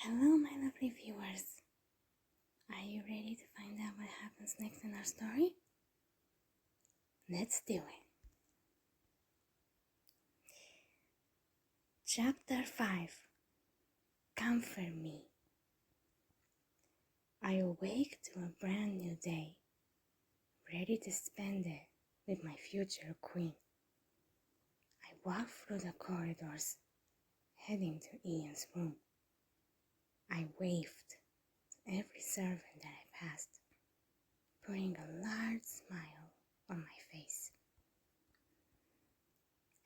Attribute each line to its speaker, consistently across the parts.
Speaker 1: Hello, my lovely viewers. Are you ready to find out what happens next in our story? Let's do it. Chapter 5. Comfort Me. I awake to a brand new day, ready to spend it with my future queen. I walk through the corridors, heading to Ian's room. I waved to every servant that I passed, putting a large smile on my face.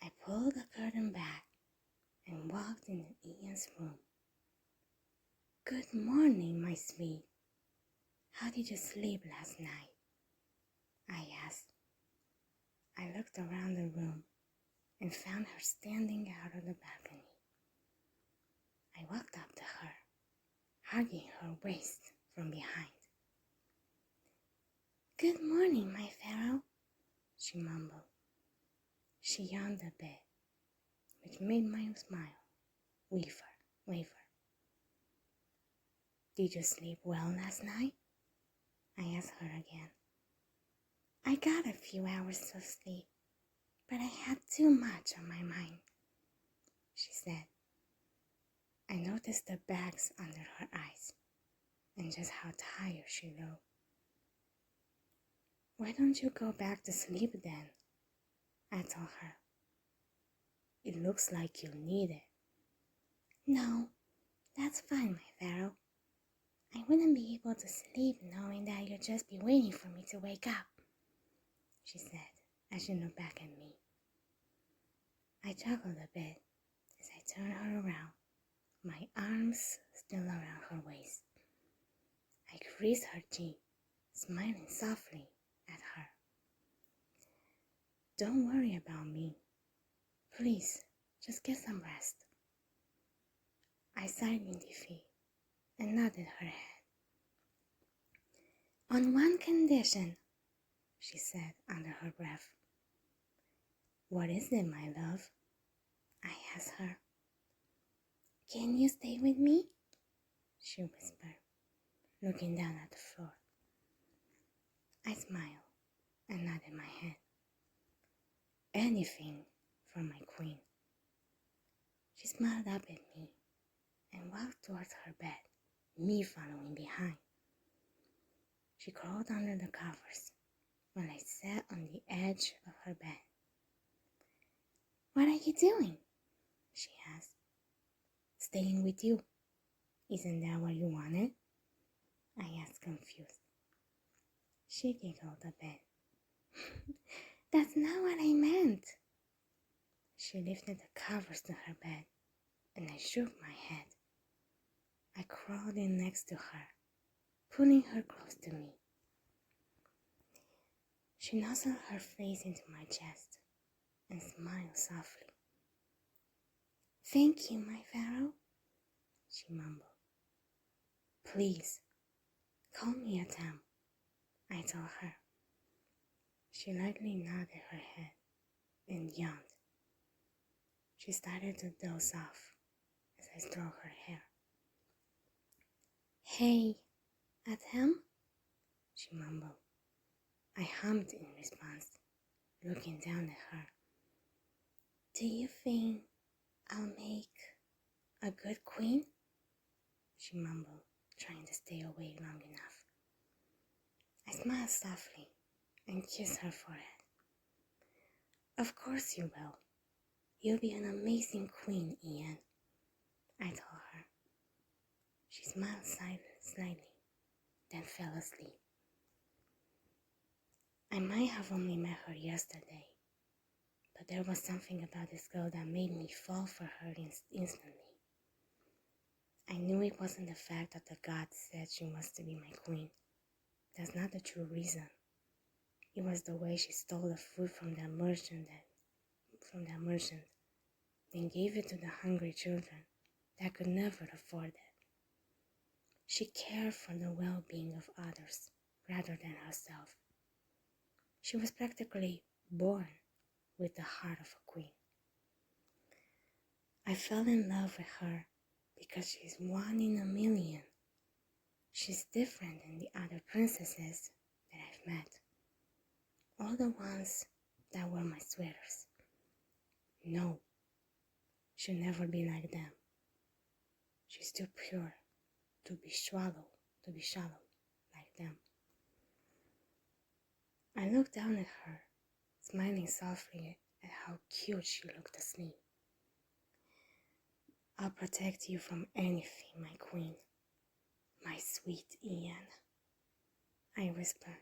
Speaker 1: I pulled the curtain back and walked into Ian's room. Good morning, my sweet. How did you sleep last night? I asked. I looked around the room and found her standing out on the balcony. I walked up to her, hugging her waist from behind. Good morning, my Pharaoh, she mumbled. She yawned a bit, which made my smile waver. Did you sleep well last night? I asked her again. I got a few hours of sleep, but I had too much on my mind, she said. I noticed the bags under her eyes and just how tired she looked. Why don't you go back to sleep then? I told her. It looks like you need it. No, that's fine, my Pharaoh. I wouldn't be able to sleep knowing that you'd just be waiting for me to wake up, she said as she looked back at me. I chuckled a bit as I turned her around, my arms still around her waist. I kissed her cheek, smiling softly at her. Don't worry about me. Please, just get some rest. I sighed in defeat and nodded her head. On one condition, she said under her breath. What is it, my love? I asked her. Can you stay with me? She whispered, looking down at the floor. I smiled and nodded my head. Anything for my queen. She smiled up at me and walked towards her bed, me following behind. She crawled under the covers while I sat on the edge of her bed. What are you doing? She asked. Staying with you. Isn't that what you wanted? I asked, confused. She giggled a bit. That's not what I meant. She lifted the covers to her bed, and I shook my head. I crawled in next to her, pulling her close to me. She nuzzled her face into my chest and smiled softly. Thank you, my Pharaoh, she mumbled. Please, call me Atem, I told her. She lightly nodded her head and yawned. She started to doze off as I stroked her hair. Hey, Atem, she mumbled. I hummed in response, looking down at her. Do you think I'll make a good queen? She mumbled, trying to stay awake long enough. I smiled softly and kissed her forehead. Of course you will. You'll be an amazing queen, Ian, I told her. She smiled slightly, then fell asleep. I might have only met her yesterday, but there was something about this girl that made me fall for her instantly. I knew it wasn't the fact that the gods said she was to be my queen. That's not the true reason. It was the way she stole the food from that merchant, then gave it to the hungry children that could never afford it. She cared for the well-being of others rather than herself. She was practically born with the heart of a queen. I fell in love with her because she's one in a million. She's different than the other princesses that I've met. All the ones that were my sweaters. No, she'll never be like them. She's too pure to be shallow like them. I looked down at her, smiling softly at how cute she looked asleep. I'll protect you from anything, my queen, my sweet Ian, I whispered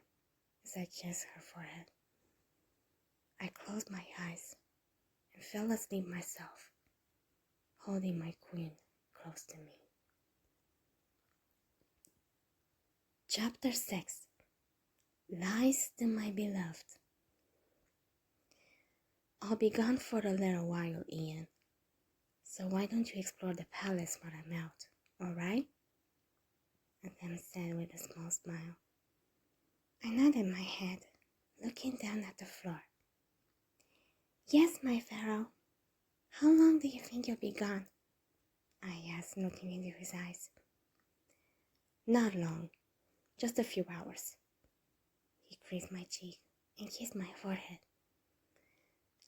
Speaker 1: as I kissed her forehead. I closed my eyes and fell asleep myself, holding my queen close to me. Chapter 6. Lies to my beloved. I'll be gone for a little while, Ian, so why don't you explore the palace while I'm out, all right? Atem said with a small smile. I nodded my head, looking down at the floor. Yes, my pharaoh. How long do you think you'll be gone? I asked, looking into his eyes. Not long, just a few hours. He kissed my cheek and kissed my forehead.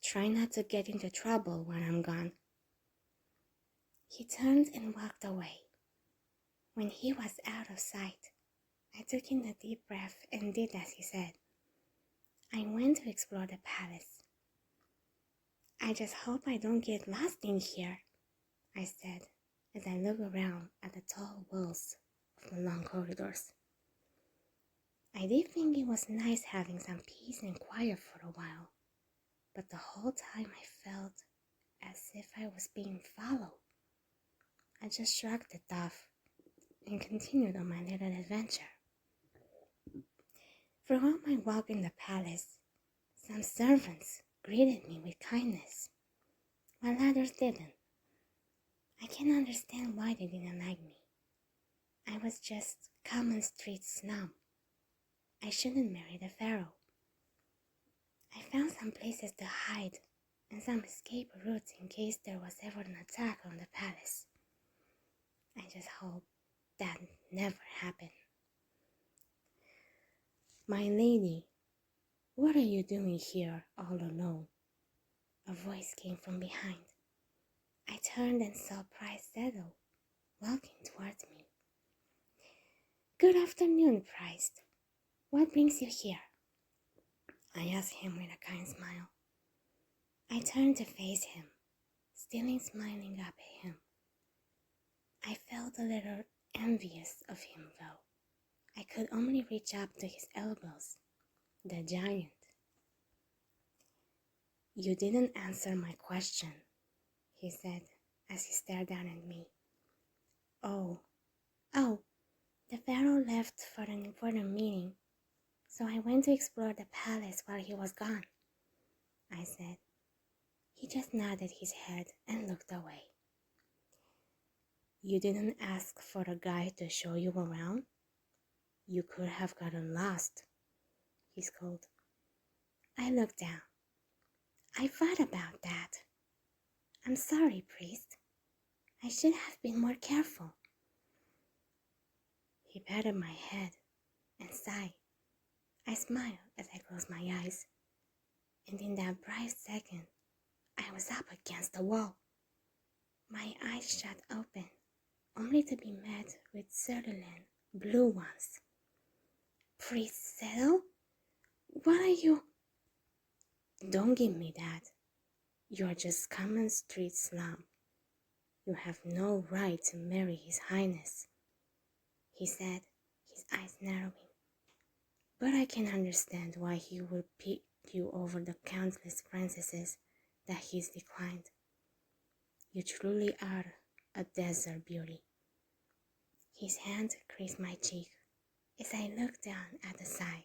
Speaker 1: Try not to get into trouble when I'm gone. He turned and walked away. When he was out of sight, I took in a deep breath and did as he said. I went to explore the palace. I just hope I don't get lost in here, I said as I looked around at the tall walls of the long corridors. I did think it was nice having some peace and quiet for a while, but the whole time I felt as if I was being followed. I just shrugged it off and continued on my little adventure. Throughout my walk in the palace, some servants greeted me with kindness, while others didn't. I can't understand why they didn't like me. I was just common street snob. I shouldn't marry the pharaoh. I found some places to hide and some escape routes in case there was ever an attack on the palace. I just hope that never happened. My lady, what are you doing here all alone? A voice came from behind. I turned and saw Prince Zedo walking towards me. Good afternoon, Prince. What brings you here? I asked him with a kind smile. I turned to face him, still smiling up at him. I felt a little envious of him, though. I could only reach up to his elbows, the giant. You didn't answer my question, he said as he stared down at me. Oh, the pharaoh left for an important meeting, so I went to explore the palace while he was gone, I said. He just nodded his head and looked away. You didn't ask for a guide to show you around? You could have gotten lost, he scolded. I looked down. I thought about that. I'm sorry, priest. I should have been more careful. He patted my head and sighed. I smiled as I closed my eyes, and in that bright second, I was up against the wall. My eyes shut open, only to be met with certain blue ones. Priest Zedo? What are you? Don't give me that. You are just common street slum. You have no right to marry His Highness, he said, his eyes narrowing. But I can understand why he would pick you over the countless princesses that he's declined. You truly are a desert beauty. His hand kissed my cheek as I looked down at the side.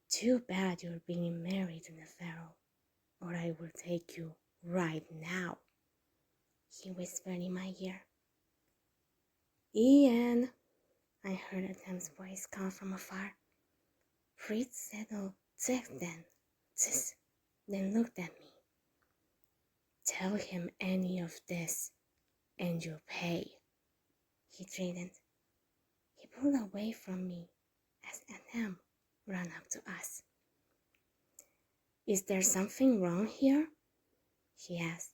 Speaker 1: Too bad you're being married to the pharaoh, or I will take you right now, he whispered in my ear. Ian, I heard Atem's voice come from afar. Priest Zedo then looked at me. Tell him any of this, and you'll pay, he threatened. He pulled away from me as Adam ran up to us. Is there something wrong here? She asked,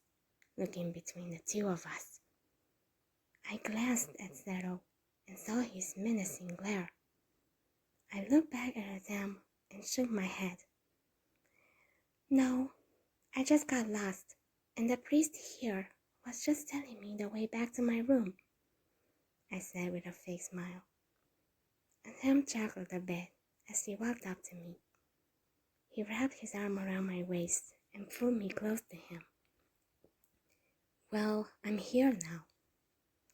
Speaker 1: looking between the two of us. I glanced at Zero and saw his menacing glare. I looked back at Adam and shook my head. No, I just got lost, and the priest here was just telling me the way back to my room, I said with a fake smile. Adam chuckled a bit as he walked up to me. He wrapped his arm around my waist and pulled me close to him. Well, I'm here now.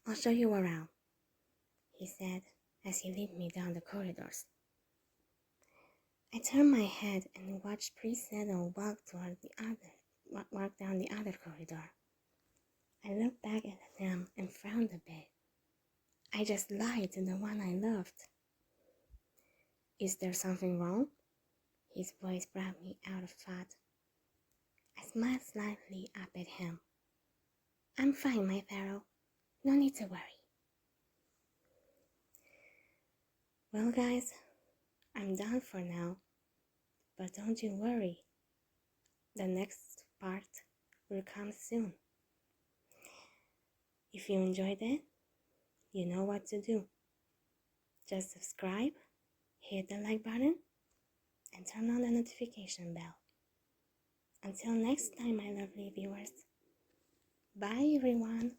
Speaker 1: I'll show you around, he said as he led me down the corridors. I turned my head and watched Priest Zero walk down the other corridor. I looked back at them and frowned a bit. I just lied to the one I loved. Is there something wrong? His voice brought me out of thought. I smiled slightly up at him. I'm fine, my Pharaoh. No need to worry. Well, guys, I'm done for now. But don't you worry. The next part will come soon. If you enjoyed it, you know what to do. Just subscribe, hit the like button, and turn on the notification bell. Until next time, my lovely viewers. Bye, everyone.